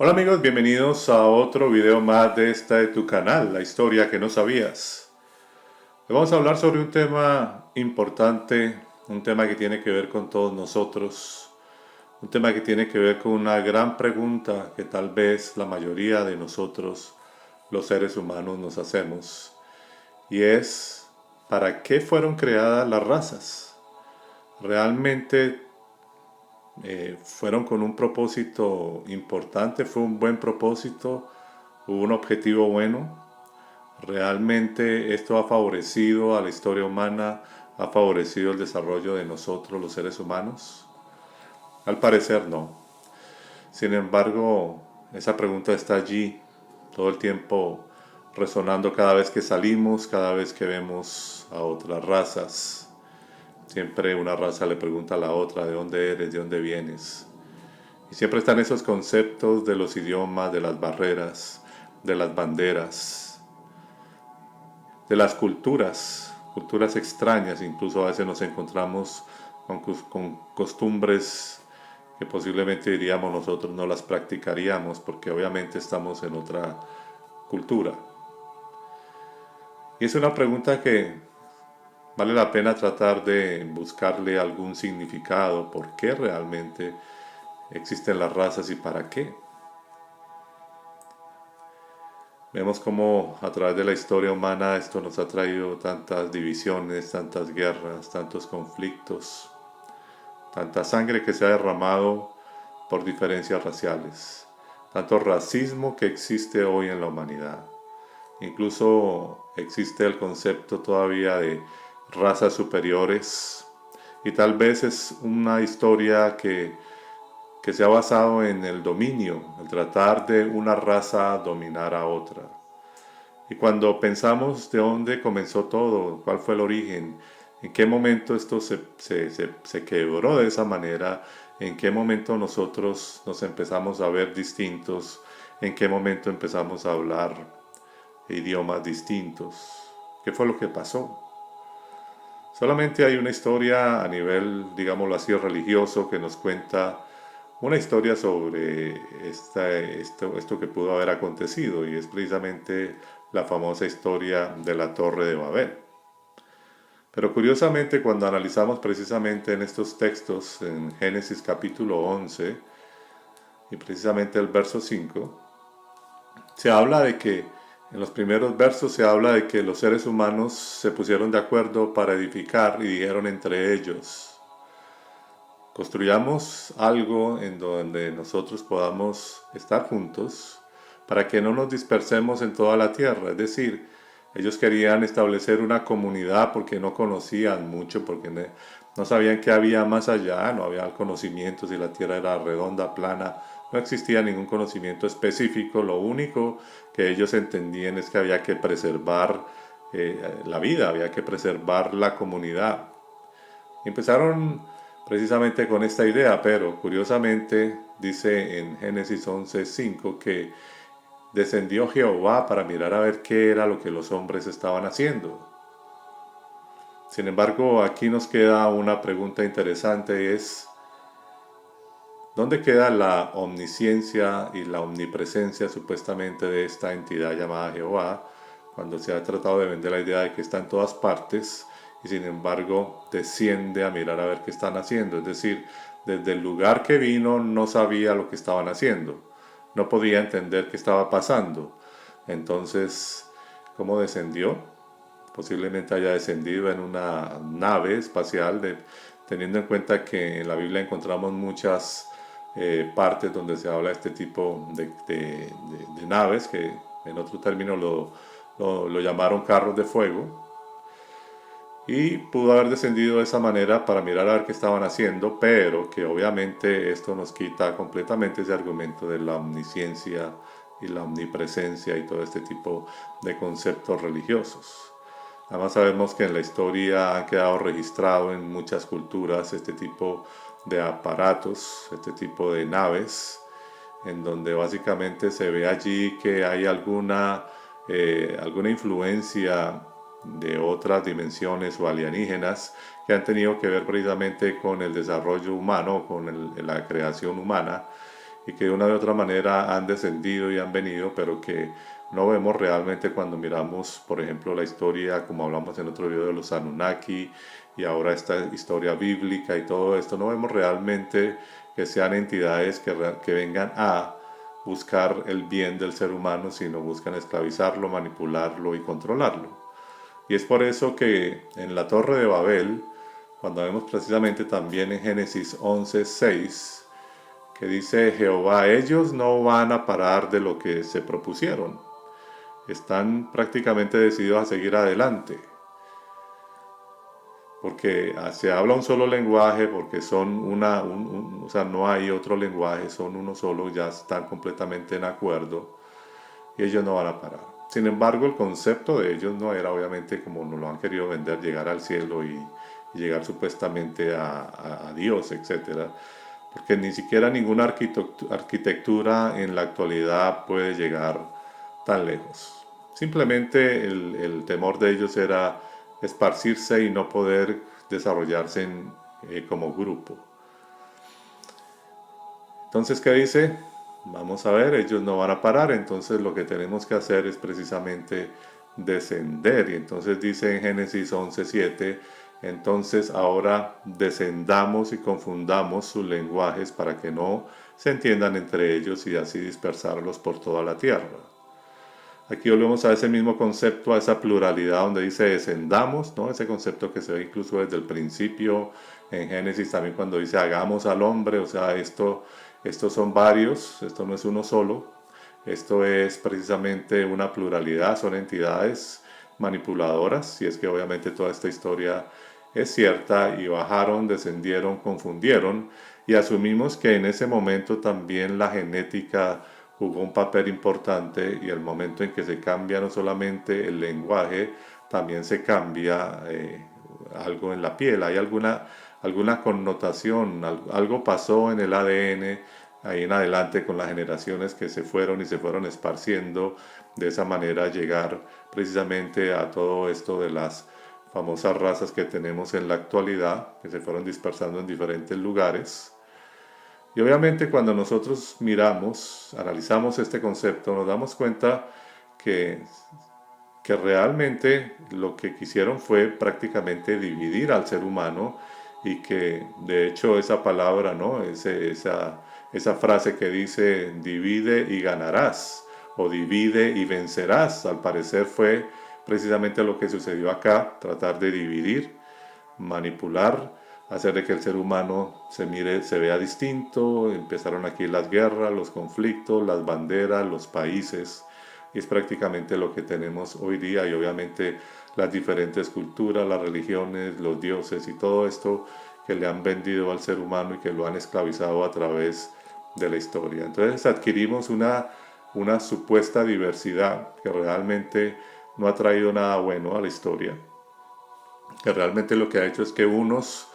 Hola amigos, bienvenidos a otro video más de de tu canal, La Historia que no sabías. Hoy vamos a hablar sobre un tema importante, un tema que tiene que ver con todos nosotros, un tema que tiene que ver con una gran pregunta que tal vez la mayoría de nosotros, los seres humanos, nos hacemos. Y es, ¿para qué fueron creadas las razas? ¿Realmente fueron con un propósito importante? ¿Fue un buen propósito? ¿Hubo un objetivo bueno? ¿Realmente esto ha favorecido a la historia humana? ¿Ha favorecido el desarrollo de nosotros los seres humanos? Al parecer no. Sin embargo, esa pregunta está allí todo el tiempo resonando cada vez que salimos, cada vez que vemos a otras razas. Siempre una raza le pregunta a la otra de dónde eres, de dónde vienes. Y siempre están esos conceptos de los idiomas, de las barreras, de las banderas, de las culturas, culturas extrañas. Incluso a veces nos encontramos con costumbres que posiblemente diríamos nosotros no las practicaríamos porque obviamente estamos en otra cultura. Y es una pregunta que vale la pena tratar de buscarle algún significado, por qué realmente existen las razas y para qué. Vemos cómo a través de la historia humana esto nos ha traído tantas divisiones, tantas guerras, tantos conflictos, tanta sangre que se ha derramado por diferencias raciales, tanto racismo que existe hoy en la humanidad. Incluso existe el concepto todavía de razas superiores y tal vez es una historia que se ha basado en el dominio, el tratar de una raza dominar a otra. Y cuando pensamos de dónde comenzó todo, cuál fue el origen, en qué momento esto se quebró de esa manera, en qué momento nosotros nos empezamos a ver distintos, en qué momento empezamos a hablar idiomas distintos, qué fue lo que pasó. Solamente hay una historia a nivel, digámoslo así, religioso que nos cuenta una historia sobre esto que pudo haber acontecido, y es precisamente la famosa historia de la Torre de Babel. Pero curiosamente, cuando analizamos precisamente en estos textos, en Génesis capítulo 11 y precisamente el verso 5, se habla de que, en los primeros versos se habla de que los seres humanos se pusieron de acuerdo para edificar y dijeron entre ellos: construyamos algo en donde nosotros podamos estar juntos para que no nos dispersemos en toda la tierra. Es decir, ellos querían establecer una comunidad porque no conocían mucho, porque no sabían qué había más allá, no había conocimiento si la tierra era redonda, plana, no existía ningún conocimiento específico. Lo único que ellos entendían es que había que preservar la vida, había que preservar la comunidad. Y empezaron precisamente con esta idea, pero curiosamente dice en Génesis 11:5 que descendió Jehová para mirar a ver qué era lo que los hombres estaban haciendo. Sin embargo, aquí nos queda una pregunta interesante, es ¿dónde queda la omnisciencia y la omnipresencia supuestamente de esta entidad llamada Jehová, cuando se ha tratado de vender la idea de que está en todas partes y sin embargo desciende a mirar a ver qué están haciendo? Es decir, desde el lugar que vino no sabía lo que estaban haciendo, no podía entender qué estaba pasando. Entonces, ¿cómo descendió? Posiblemente haya descendido en una nave espacial, teniendo en cuenta que en la Biblia encontramos muchas partes donde se habla de este tipo de naves, que en otro término lo llamaron carros de fuego, y pudo haber descendido de esa manera para mirar a ver qué estaban haciendo, pero que obviamente esto nos quita completamente ese argumento de la omnisciencia y la omnipresencia y todo este tipo de conceptos religiosos. Además sabemos que en la historia han quedado registrado en muchas culturas este tipo de aparatos, este tipo de naves, en donde básicamente se ve allí que hay alguna influencia de otras dimensiones o alienígenas que han tenido que ver precisamente con el desarrollo humano, con la creación humana, y que de una u otra manera han descendido y han venido, pero que no vemos realmente cuando miramos, por ejemplo, la historia, como hablamos en otro video de los Anunnaki, y ahora esta historia bíblica y todo esto, no vemos realmente que sean entidades que vengan a buscar el bien del ser humano, sino buscan esclavizarlo, manipularlo y controlarlo. Y es por eso que en la Torre de Babel, cuando vemos precisamente también en Génesis 11:6, que dice Jehová, ellos no van a parar de lo que se propusieron, están prácticamente decididos a seguir adelante, porque se habla un solo lenguaje, porque son o sea, no hay otro lenguaje, son uno solo, ya están completamente en acuerdo y ellos no van a parar. Sin embargo, el concepto de ellos no era obviamente como nos lo han querido vender, llegar al cielo y llegar supuestamente a Dios, etcétera, porque ni siquiera ninguna arquitectura en la actualidad puede llegar tan lejos. Simplemente el temor de ellos era esparcirse y no poder desarrollarse como grupo. Entonces, ¿qué dice? Vamos a ver, ellos no van a parar, entonces lo que tenemos que hacer es precisamente descender. Y entonces dice en Génesis 11:7, entonces ahora descendamos y confundamos sus lenguajes para que no se entiendan entre ellos y así dispersarlos por toda la tierra. Aquí volvemos a ese mismo concepto, a esa pluralidad donde dice descendamos, ¿no? Ese concepto que se ve incluso desde el principio en Génesis también cuando dice hagamos al hombre, o sea, estos son varios, esto no es uno solo, esto es precisamente una pluralidad, son entidades manipuladoras, y es que obviamente toda esta historia es cierta, y bajaron, descendieron, confundieron, y asumimos que en ese momento también la genética jugó un papel importante, y el momento en que se cambia no solamente el lenguaje, también se cambia algo en la piel, hay alguna connotación, algo pasó en el ADN ahí en adelante con las generaciones que se fueron y se fueron esparciendo, de esa manera llegar precisamente a todo esto de las famosas razas que tenemos en la actualidad, que se fueron dispersando en diferentes lugares. Y obviamente cuando nosotros miramos, analizamos este concepto, nos damos cuenta que, que realmente lo que quisieron fue prácticamente dividir al ser humano, y que de hecho esa palabra, ¿no? Esa frase que dice divide y ganarás o divide y vencerás, al parecer fue precisamente lo que sucedió acá, tratar de dividir, manipular, hacer de que el ser humano se vea distinto. Empezaron aquí las guerras, los conflictos, las banderas, los países, y es prácticamente lo que tenemos hoy día, y obviamente las diferentes culturas, las religiones, los dioses y todo esto que le han vendido al ser humano y que lo han esclavizado a través de la historia. Entonces adquirimos una supuesta diversidad que realmente no ha traído nada bueno a la historia, que realmente lo que ha hecho es que unos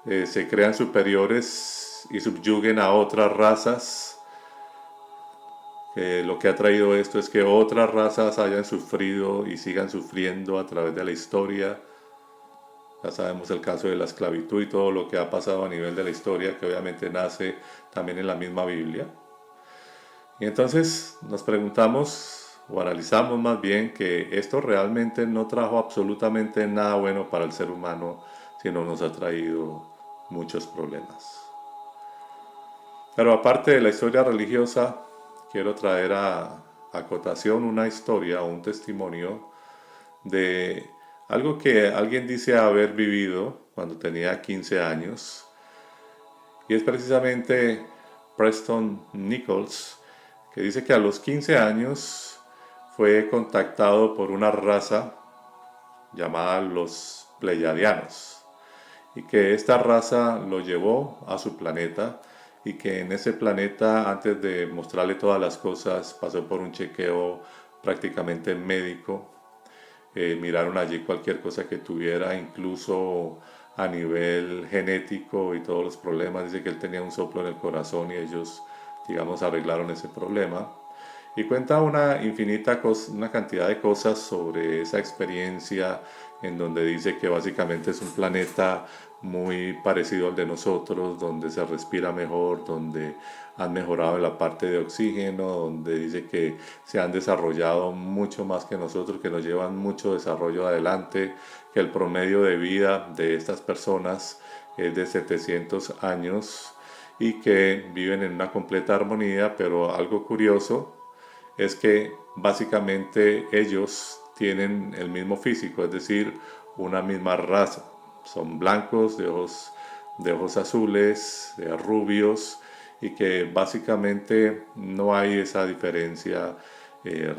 se crean superiores y subyuguen a otras razas. Lo que ha traído esto es que otras razas hayan sufrido y sigan sufriendo a través de la historia. Ya sabemos el caso de la esclavitud y todo lo que ha pasado a nivel de la historia, que obviamente nace también en la misma Biblia. Y entonces nos preguntamos, o analizamos más bien, que esto realmente no trajo absolutamente nada bueno para el ser humano, sino nos ha traído muchos problemas. Pero aparte de la historia religiosa, quiero traer a cotación una historia o un testimonio de algo que alguien dice haber vivido cuando tenía 15 años, y es precisamente Preston Nichols, que dice que a los 15 años fue contactado por una raza llamada los Pleiadianos, y que esta raza lo llevó a su planeta, y que en ese planeta, antes de mostrarle todas las cosas, pasó por un chequeo prácticamente médico. Miraron allí cualquier cosa que tuviera, incluso a nivel genético y todos los problemas. Dice que él tenía un soplo en el corazón y ellos, digamos, arreglaron ese problema. Y cuenta una cantidad de cosas sobre esa experiencia, en donde dice que básicamente es un planeta muy parecido al de nosotros, donde se respira mejor, donde han mejorado en la parte de oxígeno, donde dice que se han desarrollado mucho más que nosotros, que nos llevan mucho desarrollo adelante, que el promedio de vida de estas personas es de 700 años y que viven en una completa armonía, pero algo curioso es que básicamente ellos tienen el mismo físico, es decir, una misma raza. Son blancos, de ojos azules, de rubios, y que básicamente no hay esa diferencia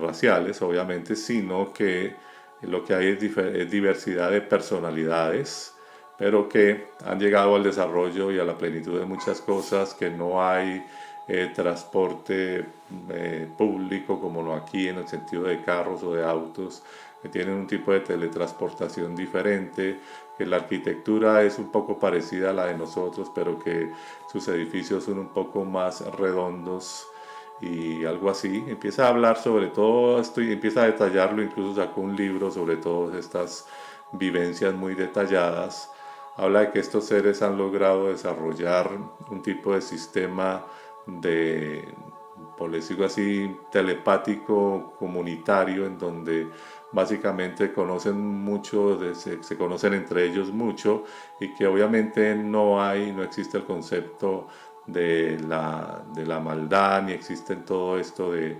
raciales, obviamente, sino que lo que hay es diversidad de personalidades, pero que han llegado al desarrollo y a la plenitud de muchas cosas, que no hay transporte público como no aquí en el sentido de carros o de autos, que tienen un tipo de teletransportación diferente, que la arquitectura es un poco parecida a la de nosotros, pero que sus edificios son un poco más redondos y algo así. Empieza a hablar sobre todo esto y empieza a detallarlo, incluso sacó un libro sobre todas estas vivencias muy detalladas. Habla de que estos seres han logrado desarrollar un tipo de sistema de, por decirlo así, telepático comunitario, en donde básicamente conocen mucho, se conocen entre ellos mucho, y que obviamente no existe el concepto de la maldad, ni existen todo esto de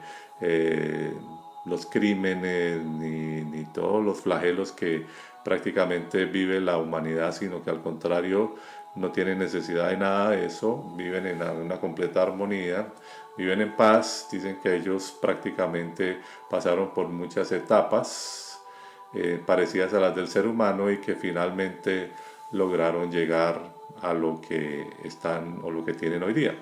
los crímenes, ni todos los flagelos que prácticamente vive la humanidad, sino que al contrario no tienen necesidad de nada de eso, viven en una completa armonía, viven en paz. Dicen que ellos prácticamente pasaron por muchas etapas parecidas a las del ser humano, y que finalmente lograron llegar a lo que están o lo que tienen hoy día.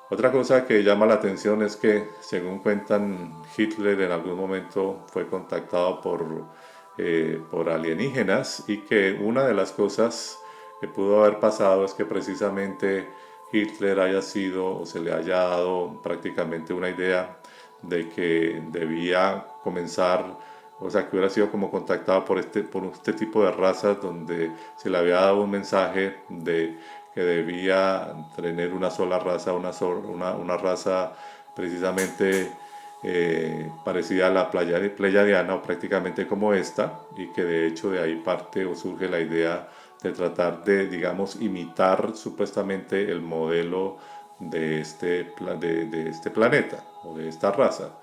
Otra cosa que llama la atención es que, según cuentan, Hitler en algún momento fue contactado por alienígenas, y que una de las cosas que pudo haber pasado es que precisamente Hitler haya sido o se le haya dado prácticamente una idea de que debía comenzar, o sea, que hubiera sido como contactado por este tipo de razas, donde se le había dado un mensaje de que debía tener una sola raza, una raza precisamente parecida a la pleyadiana, o prácticamente como esta, y que de hecho de ahí parte o surge la idea de tratar de, digamos, imitar supuestamente el modelo de este planeta o de esta raza.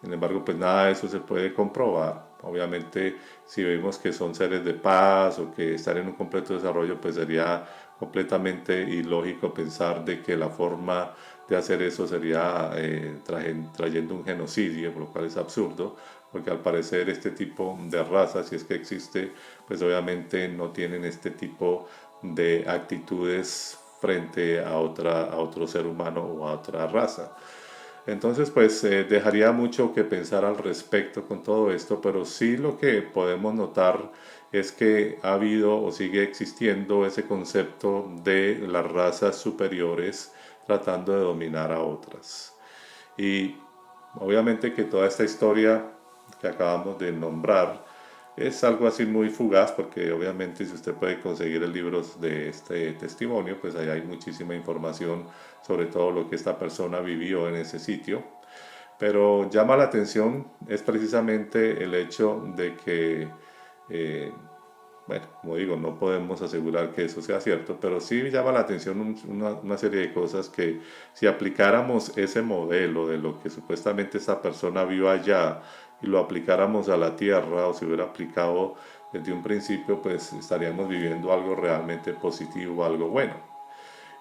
Sin embargo, pues nada de eso se puede comprobar. Obviamente, si vemos que son seres de paz o que están en un completo desarrollo, pues sería completamente ilógico pensar de que la forma de hacer eso sería trayendo un genocidio, por lo cual es absurdo, porque al parecer este tipo de razas, si es que existe, pues obviamente no tienen este tipo de actitudes frente a otro ser humano o a otra raza. Entonces, pues dejaría mucho que pensar al respecto con todo esto, pero sí lo que podemos notar es que ha habido o sigue existiendo ese concepto de las razas superiores tratando de dominar a otras. Y obviamente que toda esta historia que acabamos de nombrar es algo así muy fugaz, porque obviamente si usted puede conseguir el libro de este testimonio, pues ahí hay muchísima información sobre todo lo que esta persona vivió en ese sitio. Pero llama la atención es precisamente el hecho de que, eh, bueno, como digo, no podemos asegurar que eso sea cierto, pero sí llama la atención una serie de cosas que, si aplicáramos ese modelo de lo que supuestamente esa persona vio allá y lo aplicáramos a la Tierra, o se hubiera aplicado desde un principio, pues estaríamos viviendo algo realmente positivo, algo bueno.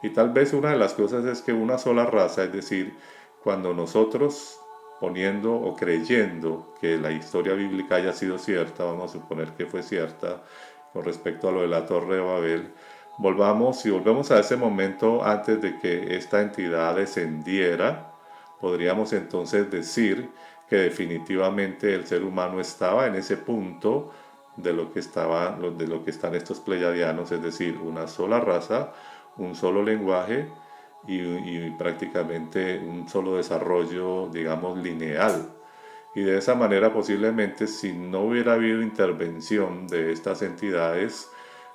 Y tal vez una de las cosas es que una sola raza, es decir, cuando nosotros, poniendo o creyendo que la historia bíblica haya sido cierta, vamos a suponer que fue cierta con respecto a lo de la Torre de Babel, si volvemos a ese momento antes de que esta entidad descendiera, podríamos entonces decir que definitivamente el ser humano estaba en ese punto de lo que están estos pleyadianos, es decir, una sola raza, un solo lenguaje, y prácticamente un solo desarrollo, digamos, lineal. Y de esa manera posiblemente si no hubiera habido intervención de estas entidades,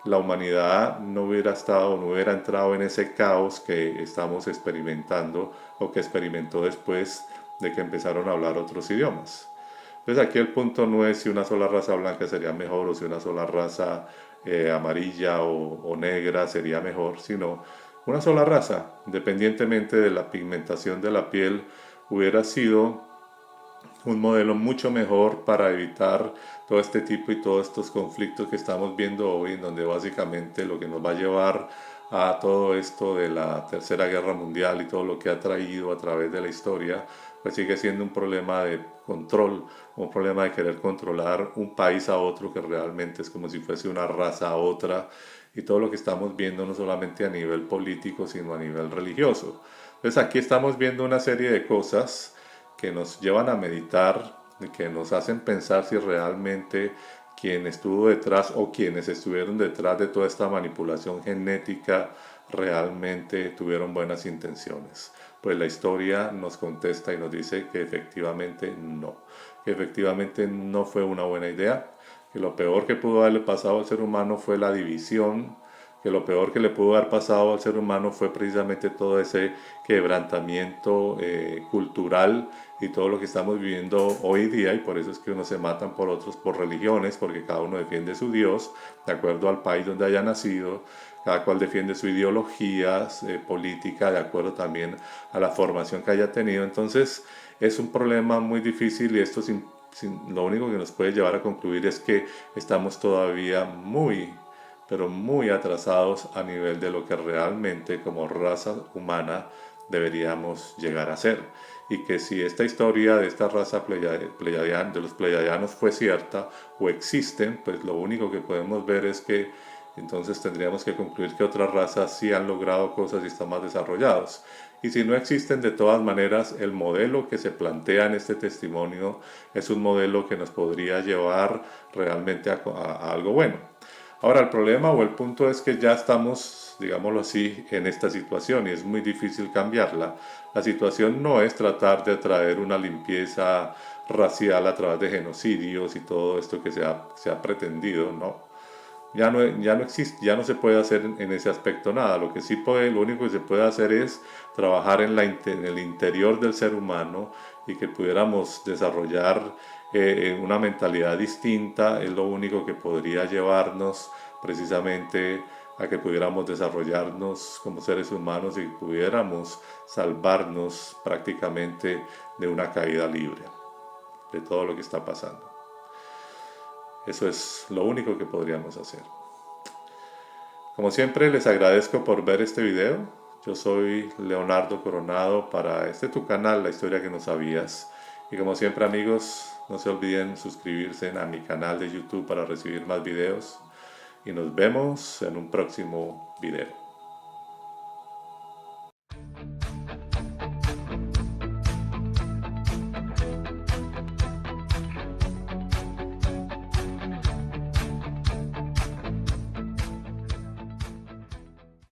la humanidad no hubiera estado, no hubiera entrado en ese caos que estamos experimentando o que experimentó después de que empezaron a hablar otros idiomas. Entonces aquí el punto no es si una sola raza blanca sería mejor o si una sola raza amarilla o negra sería mejor, sino una sola raza, independientemente de la pigmentación de la piel, hubiera sido un modelo mucho mejor para evitar todo este tipo y todos estos conflictos que estamos viendo hoy, en donde básicamente lo que nos va a llevar a todo esto de la Tercera Guerra Mundial y todo lo que ha traído a través de la historia, pues sigue siendo un problema de control, un problema de querer controlar un país a otro que realmente es como si fuese una raza a otra, y todo lo que estamos viendo no solamente a nivel político, sino a nivel religioso. Entonces aquí estamos viendo una serie de cosas que nos llevan a meditar, que nos hacen pensar si realmente quien estuvo detrás o quienes estuvieron detrás de toda esta manipulación genética realmente tuvieron buenas intenciones. Pues la historia nos contesta y nos dice que efectivamente no fue una buena idea, que lo peor que pudo haberle pasado al ser humano fue la división, que lo peor que le pudo haber pasado al ser humano fue precisamente todo ese quebrantamiento cultural y todo lo que estamos viviendo hoy día, y por eso es que unos se matan por otros por religiones, porque cada uno defiende su Dios de acuerdo al país donde haya nacido, cada cual defiende su ideología política de acuerdo también a la formación que haya tenido. Entonces es un problema muy difícil y esto lo único que nos puede llevar a concluir es que estamos todavía pero muy atrasados a nivel de lo que realmente como raza humana deberíamos llegar a ser. Y que si esta historia de esta raza de los pleyadianos fue cierta o existen, pues lo único que podemos ver es que entonces tendríamos que concluir que otras razas sí han logrado cosas y están más desarrollados. Y si no existen, de todas maneras, el modelo que se plantea en este testimonio es un modelo que nos podría llevar realmente a algo bueno. Ahora, el problema o el punto es que ya estamos, digámoslo así, en esta situación y es muy difícil cambiarla. La situación no es tratar de traer una limpieza racial a través de genocidios y todo esto que se ha pretendido, no. Ya no existe, ya no se puede hacer en ese aspecto nada. Lo que sí puede, lo único que se puede hacer es trabajar en el interior del ser humano y que pudiéramos desarrollar una mentalidad distinta. Es lo único que podría llevarnos precisamente a que pudiéramos desarrollarnos como seres humanos y pudiéramos salvarnos prácticamente de una caída libre de todo lo que está pasando. Eso es lo único que podríamos hacer. Como siempre, les agradezco por ver este video. Yo soy Leonardo Coronado para tu canal, La Historia que no sabías. Y como siempre, amigos, no se olviden suscribirse a mi canal de YouTube para recibir más videos. Y nos vemos en un próximo video.